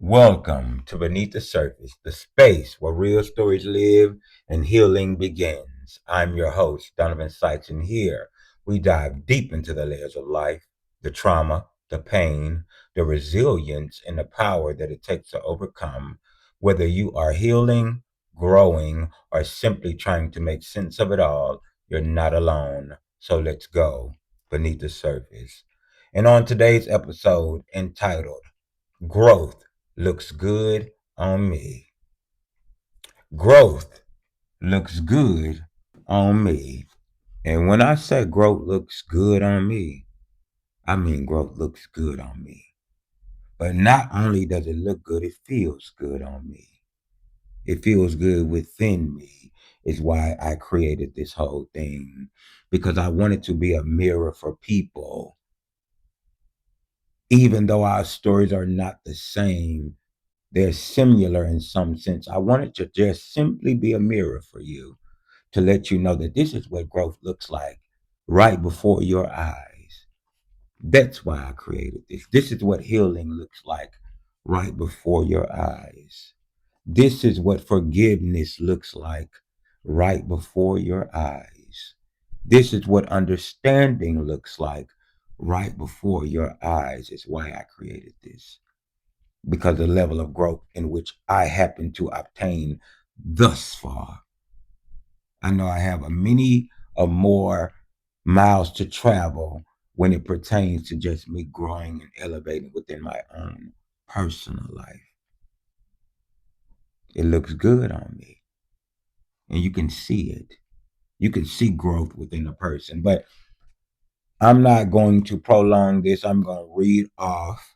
Welcome to Beneath the Surface, the space where real stories live and healing begins. I'm your host, Donovan Sykes, and here we dive deep into the layers of life, the trauma, the pain, the resilience, and the power that it takes to overcome. Whether you are healing, growing, or simply trying to make sense of it all, you're not alone. So let's go beneath the surface. And on today's episode entitled, Growth looks good on me. Growth looks good on me. And when I say growth looks good on me, I mean growth looks good on me. But not only does it look good, it feels good on me. It feels good within me, is why I created this whole thing. Because I wanted to be a mirror for people. Even though our stories are not the same, they're similar in some sense. I wanted to just simply be a mirror for you to let you know that this is what growth looks like right before your eyes. That's why I created this. This is what healing looks like right before your eyes. This is what forgiveness looks like right before your eyes. This is what understanding looks like right before your eyes. Is why I created this, because the level of growth in which I happen to obtain thus far. I know I have a many or more miles to travel when it pertains to just me growing and elevating within my own personal life. It looks good on me, and you can see it. You can see growth within a person, but I'm not going to prolong this. I'm going to read off,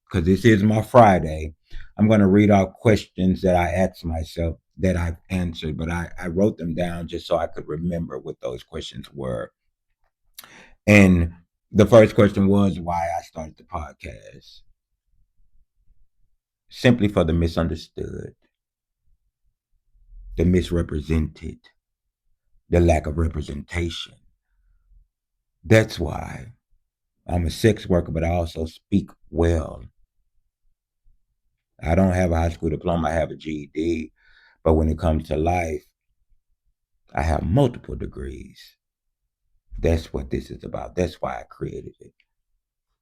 because this is my Friday. I'm going to read out questions that I asked myself that I've answered, but I wrote them down just so I could remember what those questions were. And the first question was why I started the podcast. Simply for the misunderstood, the misrepresented, the lack of representation. That's why I'm a sex worker, but I also speak well. I don't have a high school diploma, I have a GED. But when it comes to life, I have multiple degrees. That's what this is about. That's why I created it.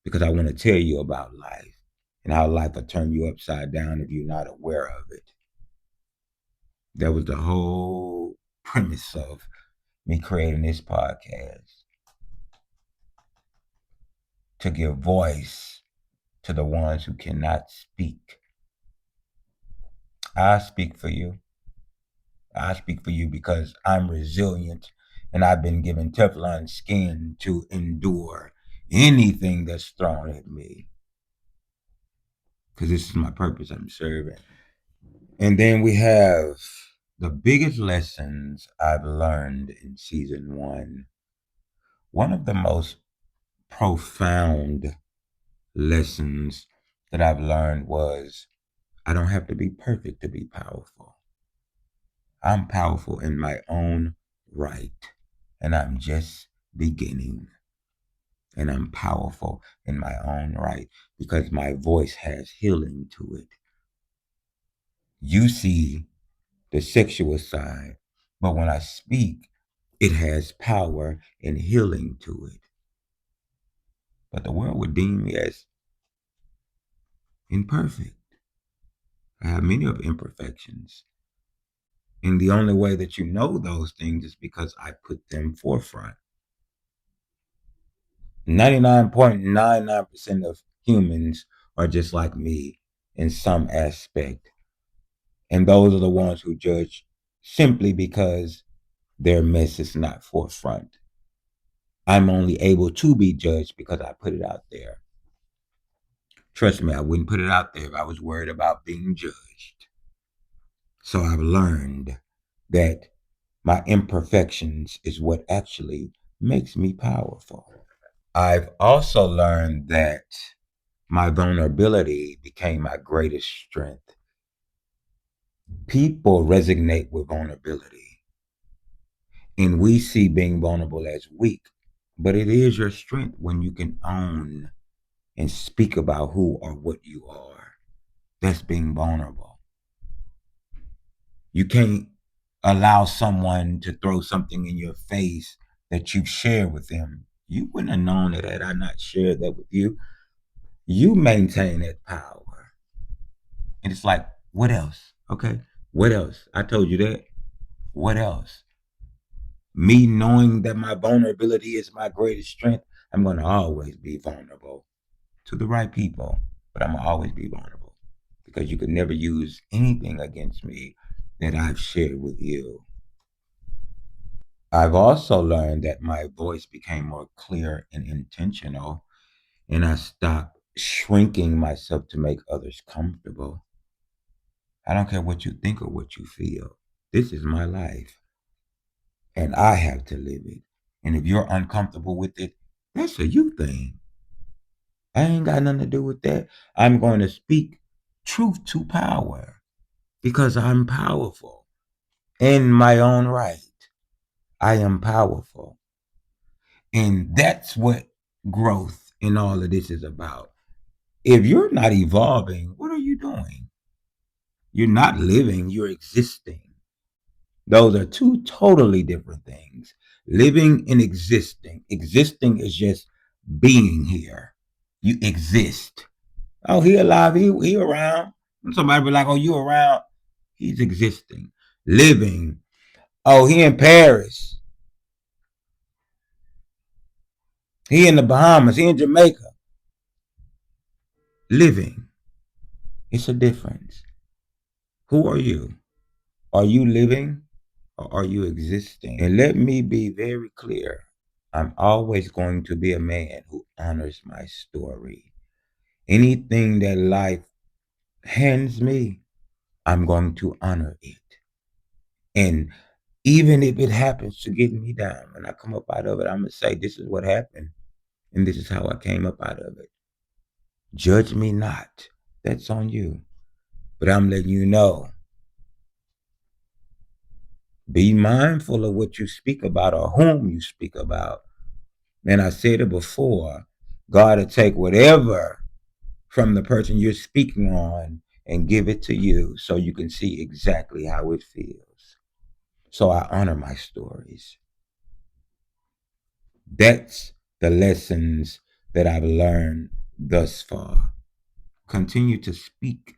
Because I want to tell you about life and how life will turn you upside down if you're not aware of it. That was the whole premise of me creating this podcast, to give voice to the ones who cannot speak. I speak for you. I speak for you because I'm resilient and I've been given Teflon skin to endure anything that's thrown at me, because this is my purpose I'm serving. And then we have the biggest lessons I've learned in season one. One of the most profound lessons that I've learned was I don't have to be perfect to be powerful. I'm powerful in my own right, and I'm just beginning. And I'm powerful in my own right because my voice has healing to it. You see the sexual side, but when I speak, it has power and healing to it. But the world would deem me as imperfect. I have many of imperfections. And the only way that you know those things is because I put them forefront. 99.99% of humans are just like me in some aspect. And those are the ones who judge simply because their mess is not forefront. I'm only able to be judged because I put it out there. Trust me, I wouldn't put it out there if I was worried about being judged. So I've learned that my imperfections is what actually makes me powerful. I've also learned that my vulnerability became my greatest strength. People resonate with vulnerability, and we see being vulnerable as weak, but it is your strength when you can own and speak about who or what you are. That's being vulnerable. You can't allow someone to throw something in your face that you've shared with them. You wouldn't have known that had I not shared that with you. You maintain that power. And it's like, what else? Okay. What else? I told you that. What else? Me knowing that my vulnerability is my greatest strength, I'm going to always be vulnerable to the right people, but I'm going to always be vulnerable because you could never use anything against me that I've shared with you. I've also learned that my voice became more clear and intentional, and I stopped shrinking myself to make others comfortable. I don't care what you think or what you feel. This is my life, and I have to live it. And if you're uncomfortable with it, that's a you thing. I ain't got nothing to do with that. I'm going to speak truth to power because I'm powerful in my own right. I am powerful. And that's what growth in all of this is about. If you're not evolving, what are you doing? You're not living, you're existing. Those are two totally different things. Living and existing. Existing is just being here. You exist. Oh, he alive, he around. And somebody be like, oh, you around? He's existing. Living. Oh, he in Paris. He in the Bahamas. He in Jamaica. Living. It's a difference. Who are you? Are you living or are you existing? And let me be very clear. I'm always going to be a man who honors my story. Anything that life hands me, I'm going to honor it. And even if it happens to get me down, when I come up out of it, I'm going to say, this is what happened. And this is how I came up out of it. Judge me not. That's on you. But I'm letting you know, be mindful of what you speak about or whom you speak about. And I said it before, God will take whatever from the person you're speaking on and give it to you so you can see exactly how it feels. So I honor my stories. That's the lessons that I've learned thus far. Continue to speak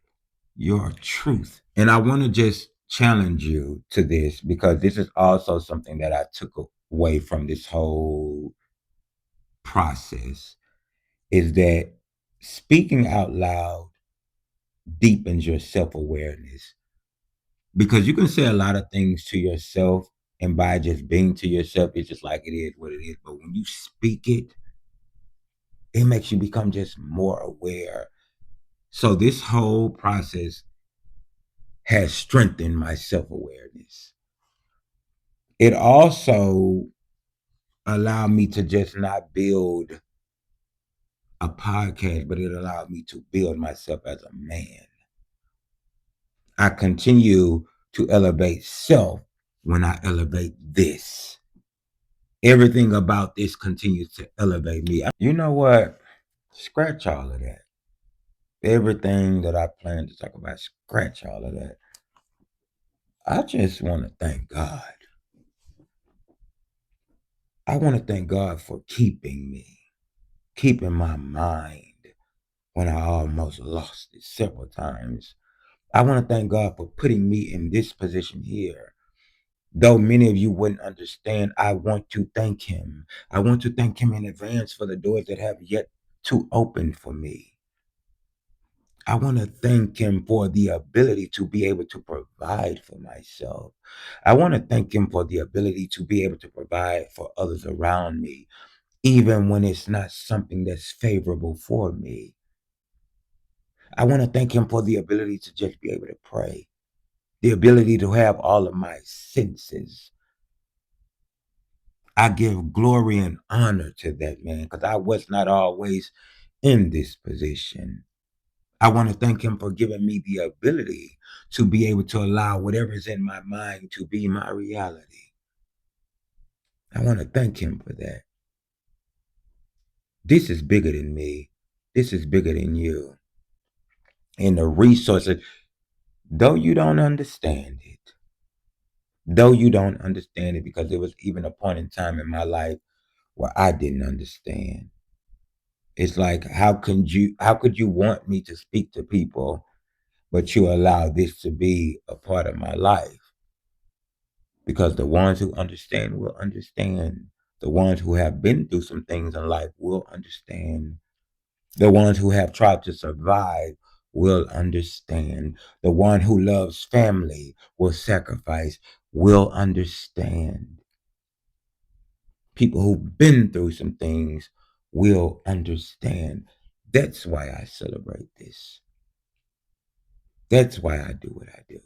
your truth. And I want to just challenge you to this because this is also something that I took away from this whole process is that speaking out loud deepens your self-awareness because you can say a lot of things to yourself and by just being to yourself it's just like it is what it is, but when you speak it, it makes you become just more aware. So this whole process has strengthened my self-awareness. It also allowed me to just not build a podcast, but it allowed me to build myself as a man. I continue to elevate self when I elevate this. Everything about this continues to elevate me. You know what? Scratch all of that. Everything that I plan to talk about, scratch all of that. I just want to thank God. I want to thank God for keeping me, keeping my mind when I almost lost it several times. I want to thank God for putting me in this position here. Though many of you wouldn't understand, I want to thank Him. I want to thank Him in advance for the doors that have yet to open for me. I want to thank Him for the ability to be able to provide for myself. I want to thank Him for the ability to be able to provide for others around me, even when it's not something that's favorable for me. I want to thank Him for the ability to just be able to pray, the ability to have all of my senses. I give glory and honor to that, man, because I was not always in this position. I want to thank Him for giving me the ability to be able to allow whatever's in my mind to be my reality. I want to thank Him for that. This is bigger than me. This is bigger than you. and the resources, though you don't understand it. Though you don't understand it, because there was even a point in time in my life where I didn't understand. It's like, how could you want me to speak to people, but you allow this to be a part of my life? Because the ones who understand will understand. The ones who have been through some things in life will understand. The ones who have tried to survive will understand. The one who loves family, will sacrifice, will understand. People who've been through some things will understand. That's why I celebrate this. That's why I do what I do.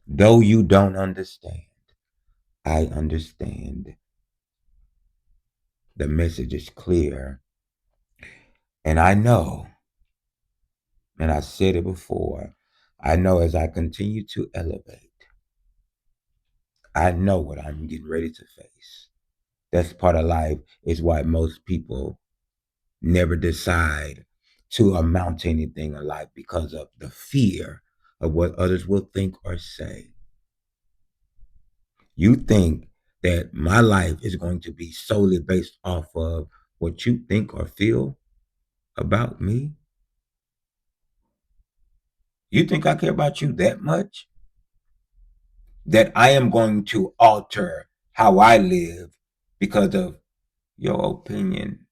Though you don't understand, I understand. The message is clear. And I know, and I said it before, I know as I continue to elevate, I know what I'm getting ready to face. That's part of life, is why most people never decide to amount to anything in life, because of the fear of what others will think or say. You think that my life is going to be solely based off of what you think or feel about me? You think I care about you that much? That I am going to alter how I live because of your opinion?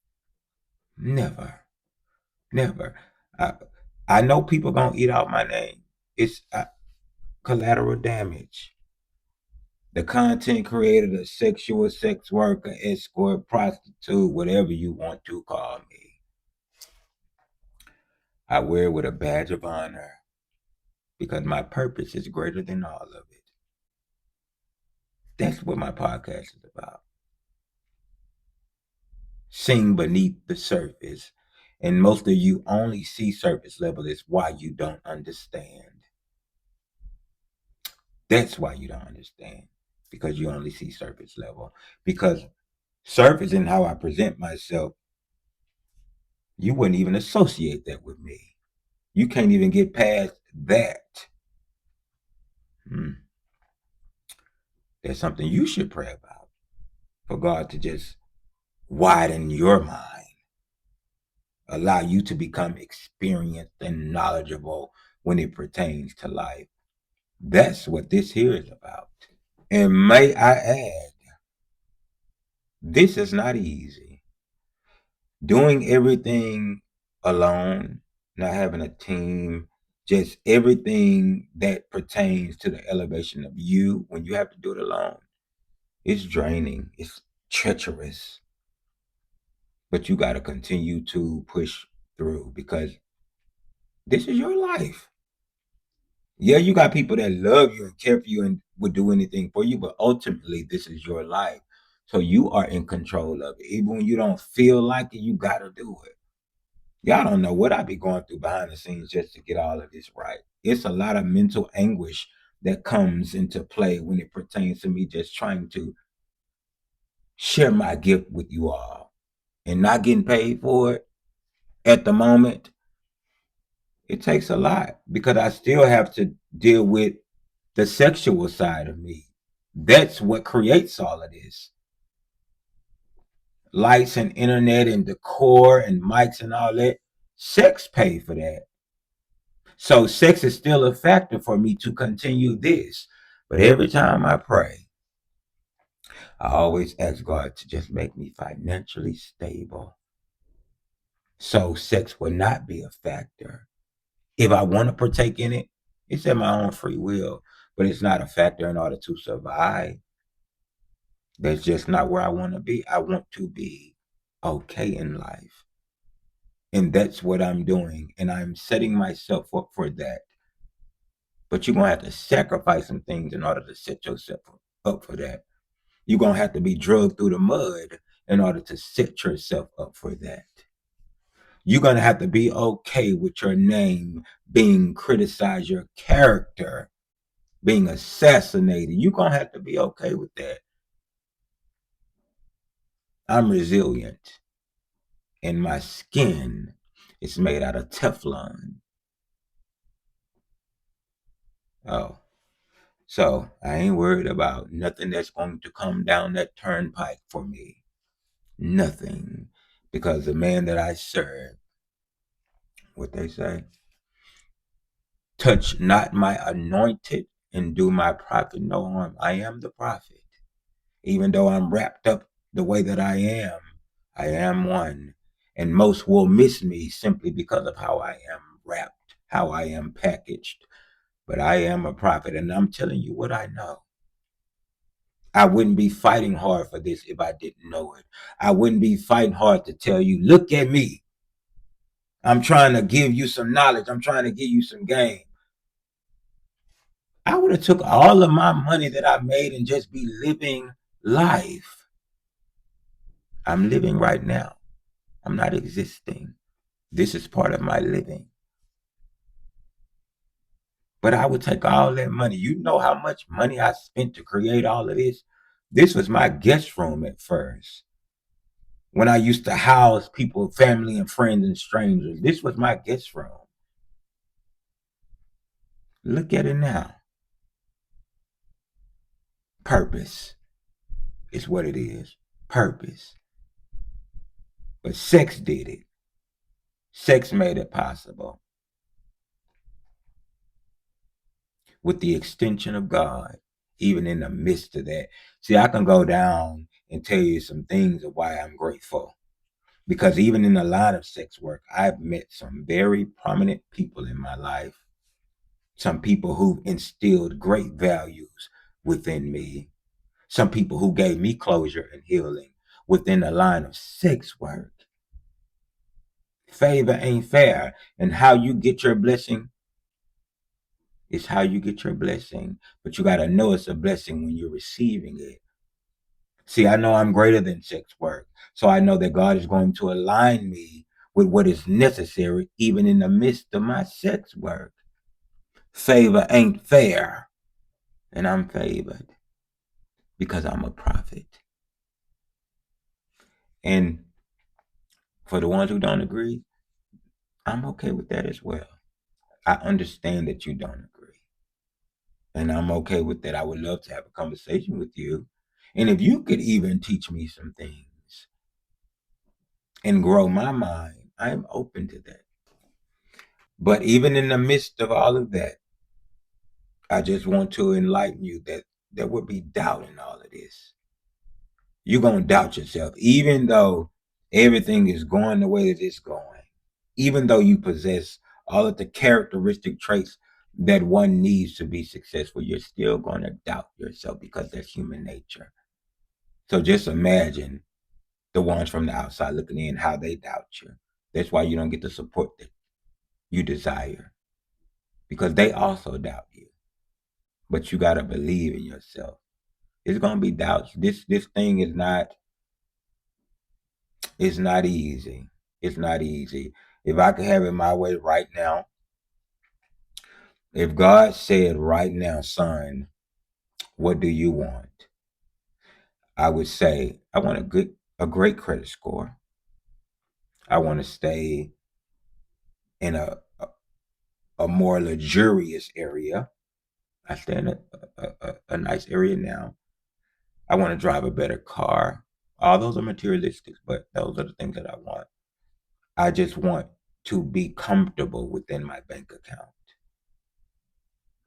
Never. Never. I, I know people gonna eat out my name. It's collateral damage. The content creator, the sexual sex worker, escort, prostitute, whatever you want to call me, I wear it with a badge of honor, because my purpose is greater than all of it. That's what my podcast is about. Seeing beneath the surface. And most of you only see surface level. Is why you don't understand. That's why you don't understand. Because you only see surface level. Because surface and how I present myself, you wouldn't even associate that with me. You can't even get past that. That's something you should pray about. For God to just widen your mind, allow you to become experienced and knowledgeable when it pertains to life. That's what this here is about. And may I add, this is not easy. Doing everything alone, not having a team, just everything that pertains to the elevation of you when you have to do it alone, it's draining, it's treacherous. But you got to continue to push through, because this is your life. Yeah, you got people that love you and care for you and would do anything for you, but ultimately, this is your life. So you are in control of it. Even when you don't feel like it, you got to do it. Y'all don't know what I be going through behind the scenes just to get all of this right. It's a lot of mental anguish that comes into play when it pertains to me just trying to share my gift with you all and not getting paid for it at the moment. It takes a lot, because I still have to deal with the sexual side of me. That's what creates all of this. Lights and internet and decor and mics and all that. Sex pay for that. So sex is still a factor for me to continue this. But every time I pray, I always ask God to just make me financially stable, so sex will not be a factor. If I want to partake in it, it's at my own free will, but it's not a factor in order to survive. That's just not where I want to be. I want to be okay in life. And that's what I'm doing. And I'm setting myself up for that. But you're going to have to sacrifice some things in order to set yourself up for that. You're going to have to be drugged through the mud in order to set yourself up for that. You're going to have to be okay with your name being criticized, your character being assassinated. You're going to have to be okay with that. I'm resilient, and my skin is made out of Teflon. Oh, so I ain't worried about nothing that's going to come down that turnpike for me. Nothing. Because the man that I serve, what they say, touch not my anointed and do my prophet no harm. I am the prophet. Even though I'm wrapped up the way that I am one. And most will miss me simply because of how I am wrapped, how I am packaged. But I am a prophet, and I'm telling you what I know. I wouldn't be fighting hard for this if I didn't know it. I wouldn't be fighting hard to tell you, look at me. I'm trying to give you some knowledge. I'm trying to give you some game. I would have took all of my money that I made and just be living life. I'm living right now. I'm not existing. This is part of my living. But I would take all that money. You know how much money I spent to create all of this? This was my guest room at first. When I used to house people, family and friends and strangers, this was my guest room. Look at it now. Purpose is what it is. Purpose. But sex did it. Sex made it possible. With the extension of God, even in the midst of that. See, I can go down and tell you some things of why I'm grateful. Because even in the line of sex work, I've met some very prominent people in my life, some people who instilled great values within me, some people who gave me closure and healing within the line of sex work. Favor ain't fair. And how you get your blessing is how you get your blessing. But you got to know it's a blessing when you're receiving it. See, I know I'm greater than sex work. So I know that God is going to align me with what is necessary, even in the midst of my sex work. Favor ain't fair. And I'm favored because I'm a prophet. And for the ones who don't agree, I'm okay with that as well. I understand that you don't agree. And I'm okay with that. I would love to have a conversation with you. And if you could even teach me some things and grow my mind, I'm open to that. But even in the midst of all of that, I just want to enlighten you that there would be doubt in all of this. You're going to doubt yourself, even though everything is going the way that it's going, even though you possess all of the characteristic traits that one needs to be successful, you're still going to doubt yourself because that's human nature. So just imagine the ones from the outside looking in, how they doubt you. That's why you don't get the support that you desire because they also doubt you. But you got to believe in yourself. It's going to be doubts. This thing is not, it's not easy. It's not easy. If I could have it my way right now, if God said right now, son, what do you want? I would say, I want a great credit score. I want to stay in a more luxurious area. I stay in a nice area now. I want to drive a better car. All those are materialistic, but those are the things that I want. I just want to be comfortable within my bank account.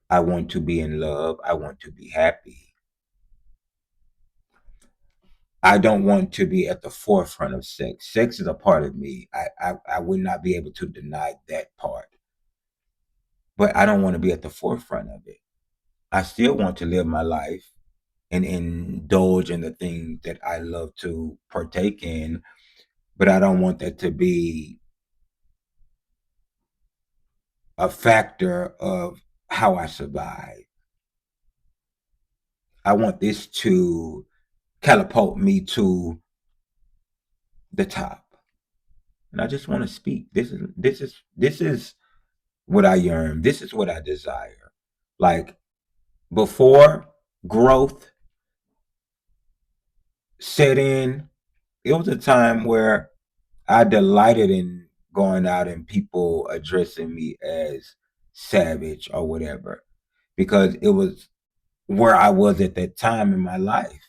I want to be in love. I want to be happy. I don't want to be at the forefront of sex. Sex is a part of me. I would not be able to deny that part. But I don't want to be at the forefront of it. I still want to live my life and indulge in the things that I love to partake in, but I don't want that to be a factor of how I survive. I want this to catapult me to the top. And I just want to speak. This is what I yearn. This is what I desire. Like before growth set in, it was a time where I delighted in going out and people addressing me as savage or whatever. because it was where I was at that time in my life.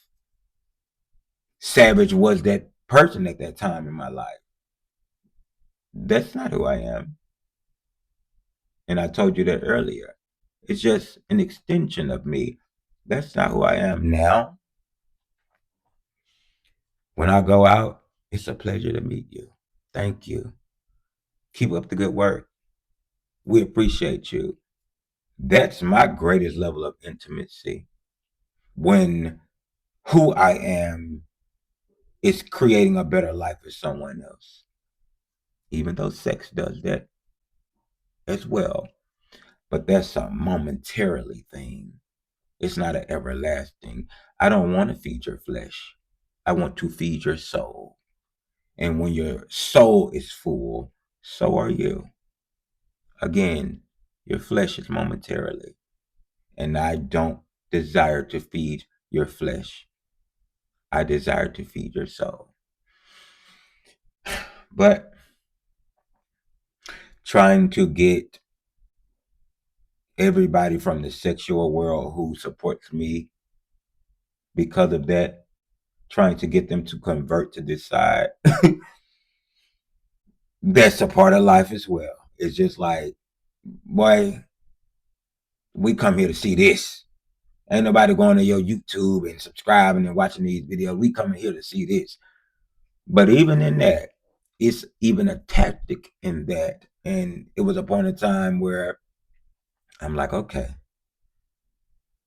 Savage was that person at that time in my life. That's not who I am. And I told you that earlier. It's just an extension of me. That's not who I am now. When I go out, it's a pleasure to meet you. Thank you. Keep up the good work. We appreciate you. That's my greatest level of intimacy. When who I am is creating a better life for someone else. Even though sex does that as well. But that's a momentarily thing. It's not an everlasting. I don't want to feed your flesh. I want to feed your soul. And when your soul is full, so are you. Again, your flesh is momentarily. And I don't desire to feed your flesh. I desire to feed your soul. But trying to get everybody from the sexual world who supports me because of that, trying to get them to convert to this side, that's a part of life as well. It's just like, boy, we come here to see this. Ain't nobody going to your YouTube and subscribing and watching these videos. We coming here to see this. But even in that, it's even a tactic in that. And it was a point in time where I'm like, okay,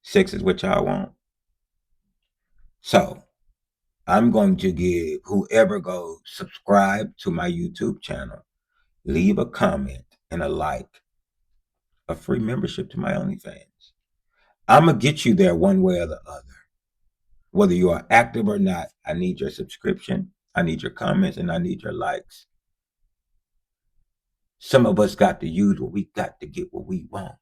sex is what y'all want. So I'm going to give whoever goes subscribe to my YouTube channel, leave a comment and a like, a free membership to my OnlyFans. I'm going to get you there one way or the other. Whether you are active or not, I need your subscription, I need your comments, and I need your likes. Some of us got to use what we got to get what we want.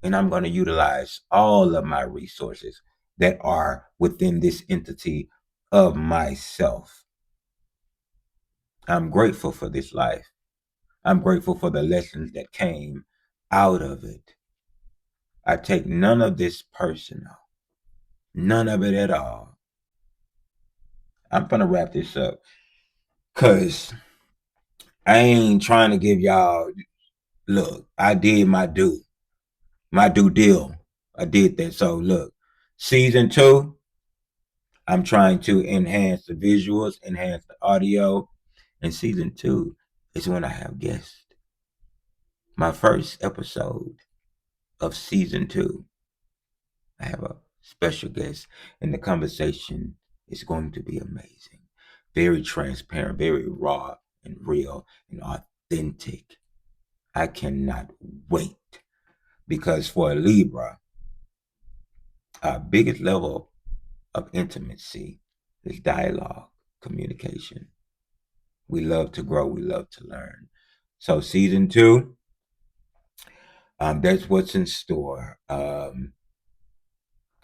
And I'm going to utilize all of my resources that are within this entity of myself. I'm grateful for this life. I'm grateful for the lessons that came out of it. I take none of this personal, none of it at all. I'm going to wrap this up because I ain't trying to give y'all, look, I did my due deal. I did that. So look, season 2, I'm trying to enhance the visuals, enhance the audio. And season 2 is when I have guests. My first episode of season 2, I have a special guest, and the conversation is going to be amazing. Very transparent, very raw and real and authentic. I cannot wait because for a Libra, our biggest level of intimacy is dialogue, communication. We love to grow, we love to learn. So season 2, that's what's in store.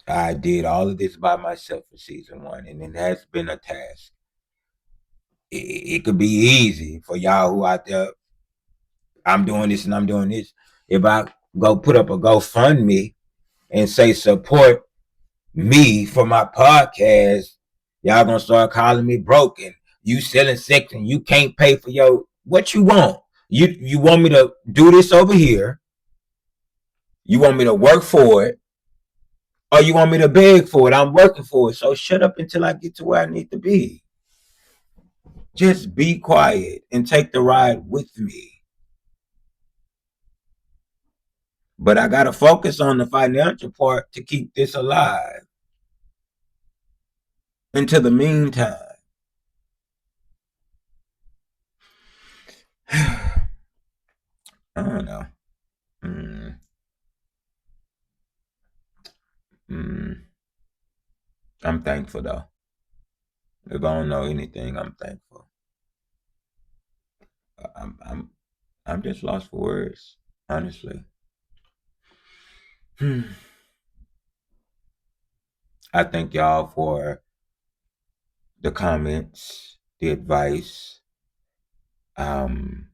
I did all of this by myself for season 1, and it has been a task. It could be easy for y'all who out there, I'm doing this and I'm doing this. If I go put up a GoFundMe and say support me for my podcast, y'all gonna start calling me broken. You selling sex and you can't pay for your what you want. You want me to do this over here? You want me to work for it? Or you want me to beg for it? I'm working for it. So shut up until I get to where I need to be. Just be quiet and take the ride with me. But I got to focus on the financial part to keep this alive. Until the meantime, I don't know. I'm thankful though. If I don't know anything, I'm thankful. I'm just lost for words, honestly. I thank y'all for the comments, the advice, the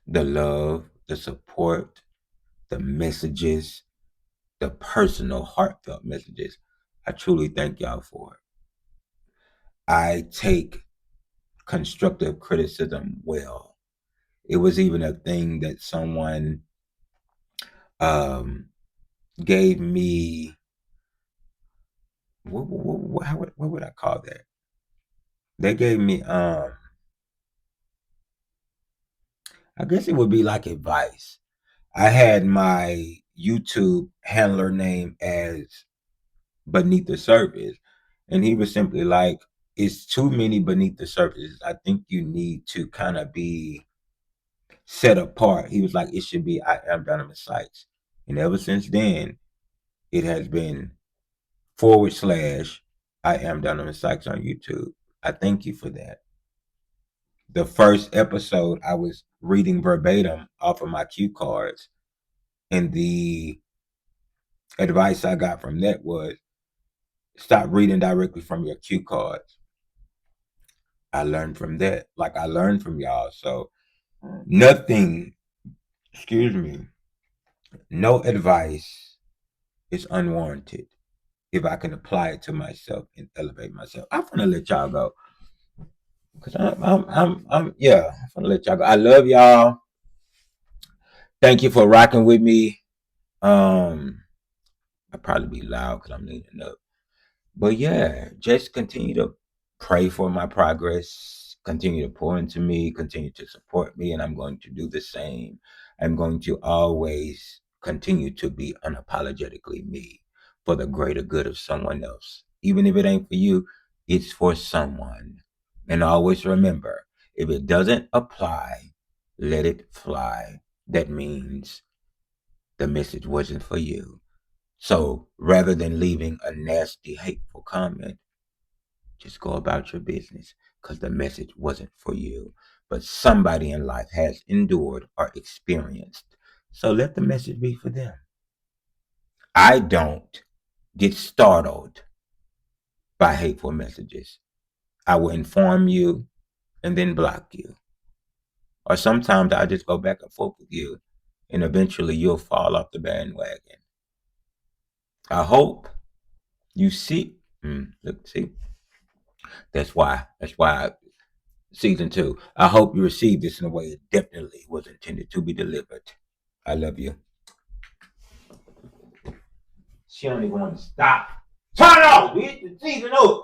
love, the support, the messages, the personal, heartfelt messages. I truly thank y'all for it. I take constructive criticism well. It was even a thing that someone um, gave me. What would I call that? They gave me, I guess it would be like advice. I had my YouTube handler name as Beneath the Surface, and he was simply like, "It's too many beneath the surface. I think you need to kind of be set apart." He was like, "It should be I Am Dunamis Sykes," and ever since then, it has been / I Am Dunamis Sykes on YouTube. I thank you for that. The first episode, I was reading verbatim off of my cue cards, and the advice I got from that was stop reading directly from your cue cards. I learned from that, like I learned from y'all. So nothing, excuse me, no advice is unwarranted if I can apply it to myself and elevate myself. I'm gonna let y'all go because yeah, I'm gonna let y'all go. I love y'all. Thank you for rocking with me. I'll probably be loud because I'm leaning up. But yeah, just continue to pray for my progress, continue to pour into me, continue to support me, and I'm going to do the same. I'm going to always continue to be unapologetically me for the greater good of someone else. Even if it ain't for you, it's for someone. And always remember, if it doesn't apply, let it fly. That means the message wasn't for you. So rather than leaving a nasty, hateful comment, just go about your business because the message wasn't for you. But somebody in life has endured or experienced. So let the message be for them. I don't get startled by hateful messages. I will inform you and then block you. Or sometimes I just go back and forth with you and eventually you'll fall off the bandwagon. I hope you see. Look, see, that's why. Season 2. I hope you received this in a way it definitely was intended to be delivered. I love you. She don't even want to stop. Turn it off, bitch. The season over.